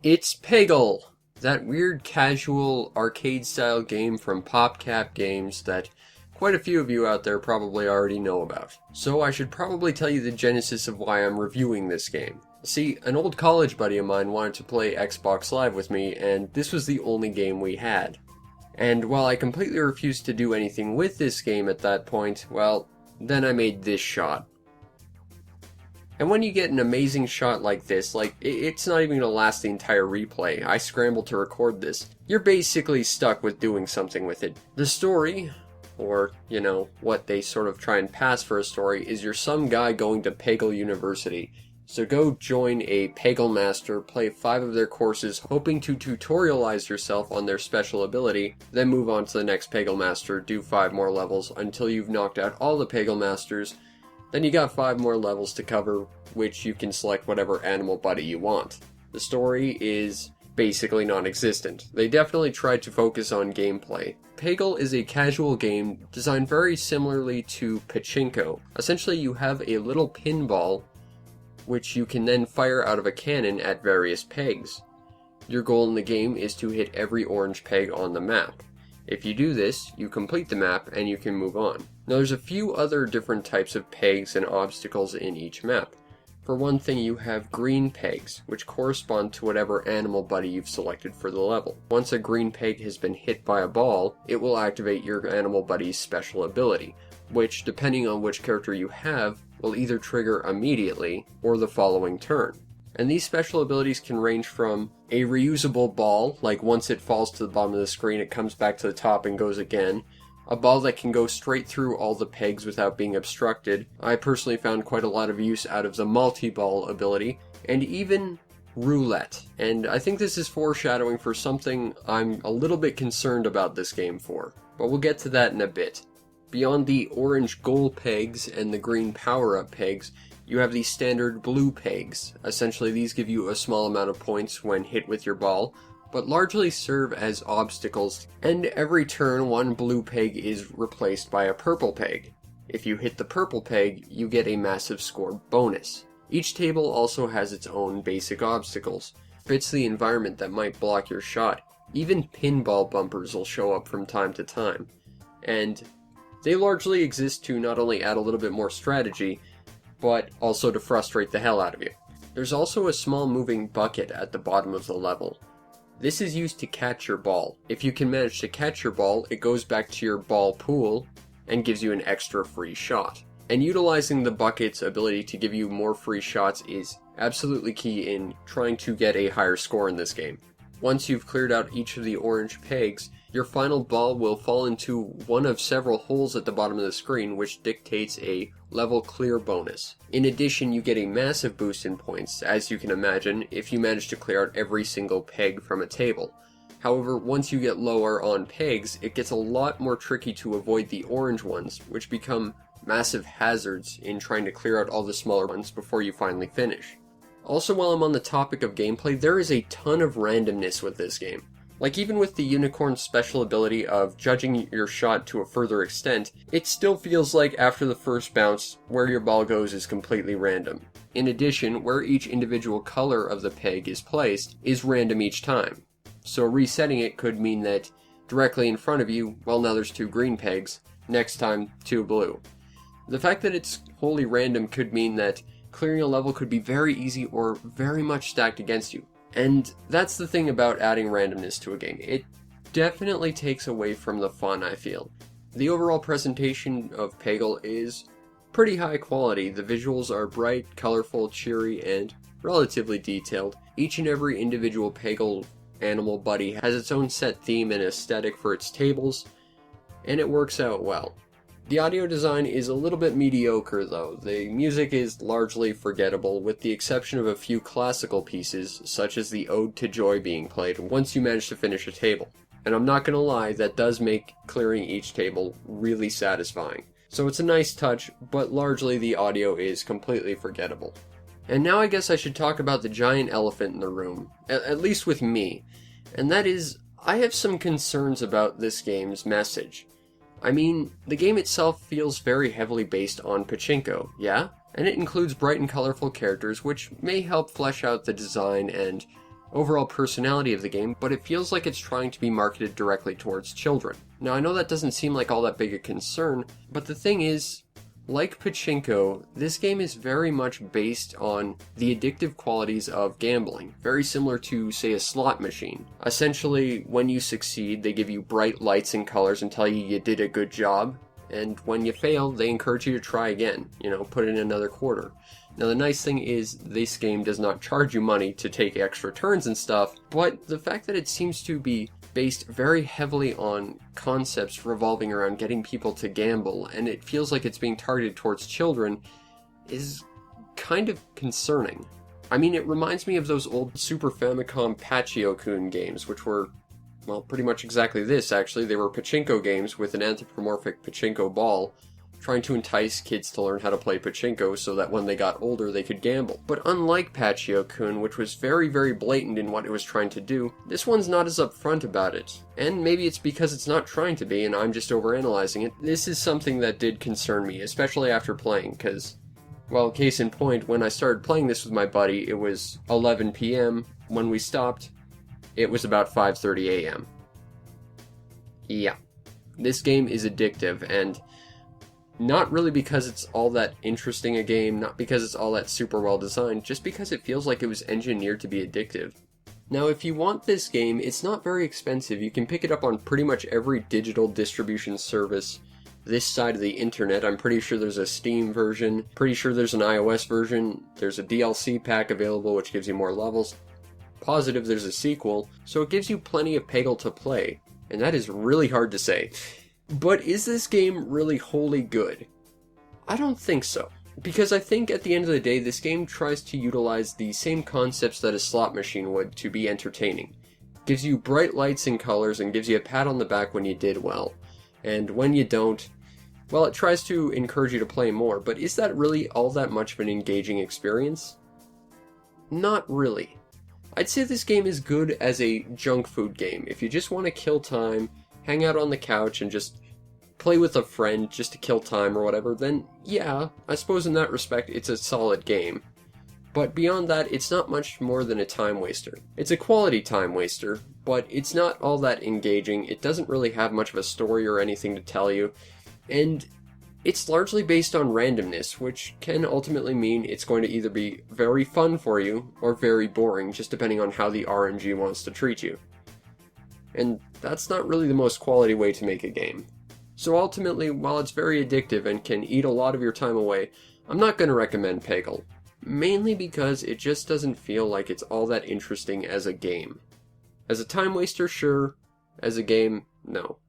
It's Peggle, that weird casual arcade-style game from PopCap Games that quite a few of you out there probably already know about. So I should probably tell you the genesis of why I'm reviewing this game. See, an old college buddy of mine wanted to play Xbox Live with me, and this was the only game we had. And while I completely refused to do anything with this game at that point, well, then I made this shot. And when you get an amazing shot like this, it's not even going to last the entire replay. I scrambled to record this. You're basically stuck with doing something with it. The story, or, what they sort of try and pass for a story, is you're some guy going to Peggle University. So go join a Peggle Master, play 5 of their courses, hoping to tutorialize yourself on their special ability, then move on to the next Peggle Master, do 5 more levels until you've knocked out all the Peggle Masters. Then you got 5 more levels to cover, which you can select whatever animal buddy you want. The story is basically non-existent. They definitely tried to focus on gameplay. Peggle is a casual game designed very similarly to Pachinko. Essentially, you have a little pinball, which you can then fire out of a cannon at various pegs. Your goal in the game is to hit every orange peg on the map. If you do this, you complete the map and you can move on. Now there's a few other different types of pegs and obstacles in each map. For one thing, you have green pegs, which correspond to whatever animal buddy you've selected for the level. Once a green peg has been hit by a ball, it will activate your animal buddy's special ability, which, depending on which character you have, will either trigger immediately or the following turn. And these special abilities can range from a reusable ball, like once it falls to the bottom of the screen it comes back to the top and goes again, a ball that can go straight through all the pegs without being obstructed. I personally found quite a lot of use out of the multi-ball ability, and even roulette. And I think this is foreshadowing for something I'm a little bit concerned about this game for, but we'll get to that in a bit. Beyond the orange goal pegs and the green power-up pegs, you have the standard blue pegs. Essentially, these give you a small amount of points when hit with your ball, but largely serve as obstacles, and every turn one blue peg is replaced by a purple peg. If you hit the purple peg, you get a massive score bonus. Each table also has its own basic obstacles. Fits the environment that might block your shot. Even pinball bumpers will show up from time to time. And they largely exist to not only add a little bit more strategy, but also to frustrate the hell out of you. There's also a small moving bucket at the bottom of the level. This is used to catch your ball. If you can manage to catch your ball, it goes back to your ball pool and gives you an extra free shot. And utilizing the bucket's ability to give you more free shots is absolutely key in trying to get a higher score in this game. Once you've cleared out each of the orange pegs, your final ball will fall into one of several holes at the bottom of the screen, which dictates a level clear bonus. In addition, you get a massive boost in points, as you can imagine, if you manage to clear out every single peg from a table. However, once you get lower on pegs, it gets a lot more tricky to avoid the orange ones, which become massive hazards in trying to clear out all the smaller ones before you finally finish. Also, while I'm on the topic of gameplay, there is a ton of randomness with this game. Like, even with the Unicorn's special ability of judging your shot to a further extent, it still feels like after the first bounce, where your ball goes is completely random. In addition, where each individual color of the peg is placed is random each time. So resetting it could mean that directly in front of you, well, now there's 2 green pegs, next time 2 blue. The fact that it's wholly random could mean that clearing a level could be very easy or very much stacked against you. And that's the thing about adding randomness to a game. It definitely takes away from the fun, I feel. The overall presentation of Peggle is pretty high quality. The visuals are bright, colorful, cheery, and relatively detailed. Each and every individual Peggle animal buddy has its own set theme and aesthetic for its tables, and it works out well. The audio design is a little bit mediocre though. The music is largely forgettable, with the exception of a few classical pieces, such as the Ode to Joy being played once you manage to finish a table. And I'm not gonna lie, that does make clearing each table really satisfying. So it's a nice touch, but largely the audio is completely forgettable. And now I guess I should talk about the giant elephant in the room, at least with me. And that is, I have some concerns about this game's message. I mean, the game itself feels very heavily based on Pachinko, yeah? And it includes bright and colorful characters, which may help flesh out the design and overall personality of the game, but it feels like it's trying to be marketed directly towards children. Now, I know that doesn't seem like all that big a concern, but the thing is, like Pachinko, this game is very much based on the addictive qualities of gambling, very similar to, say, a slot machine. Essentially, when you succeed, they give you bright lights and colors and tell you you did a good job, and when you fail, they encourage you to try again, put in another quarter. Now, the nice thing is, this game does not charge you money to take extra turns and stuff, but the fact that it seems to be based very heavily on concepts revolving around getting people to gamble, and it feels like it's being targeted towards children, is kind of concerning. I mean, it reminds me of those old Super Famicom Pachio-kun games, which were, well, pretty much exactly this, actually. They were pachinko games with an anthropomorphic pachinko ball, trying to entice kids to learn how to play pachinko so that when they got older they could gamble. But unlike Pachio-kun, which was very, very blatant in what it was trying to do, this one's not as upfront about it. And maybe it's because it's not trying to be and I'm just overanalyzing it. This is something that did concern me, especially after playing, because, well, case in point, when I started playing this with my buddy, it was 11 p.m. When we stopped, it was about 5:30 a.m. Yeah. This game is addictive, and not really because it's all that interesting a game, not because it's all that super well designed, just because it feels like it was engineered to be addictive. Now, if you want this game, it's not very expensive. You can pick it up on pretty much every digital distribution service this side of the internet. I'm pretty sure there's a Steam version, pretty sure there's an iOS version, there's a DLC pack available which gives you more levels, positive there's a sequel, so it gives you plenty of Peggle to play, and that is really hard to say. But is this game really wholly good? I don't think so. Because I think at the end of the day, this game tries to utilize the same concepts that a slot machine would to be entertaining. Gives you bright lights and colors and gives you a pat on the back when you did well. And when you don't, well, it tries to encourage you to play more, but is that really all that much of an engaging experience? Not really. I'd say this game is good as a junk food game. If you just want to kill time, hang out on the couch and just play with a friend just to kill time or whatever, then yeah, I suppose in that respect it's a solid game. But beyond that, it's not much more than a time waster. It's a quality time waster, but it's not all that engaging. It doesn't really have much of a story or anything to tell you, and it's largely based on randomness, which can ultimately mean it's going to either be very fun for you or very boring, just depending on how the RNG wants to treat you. And that's not really the most quality way to make a game. So ultimately, while it's very addictive and can eat a lot of your time away, I'm not going to recommend Peggle. Mainly because it just doesn't feel like it's all that interesting as a game. As a time waster, sure. As a game, no.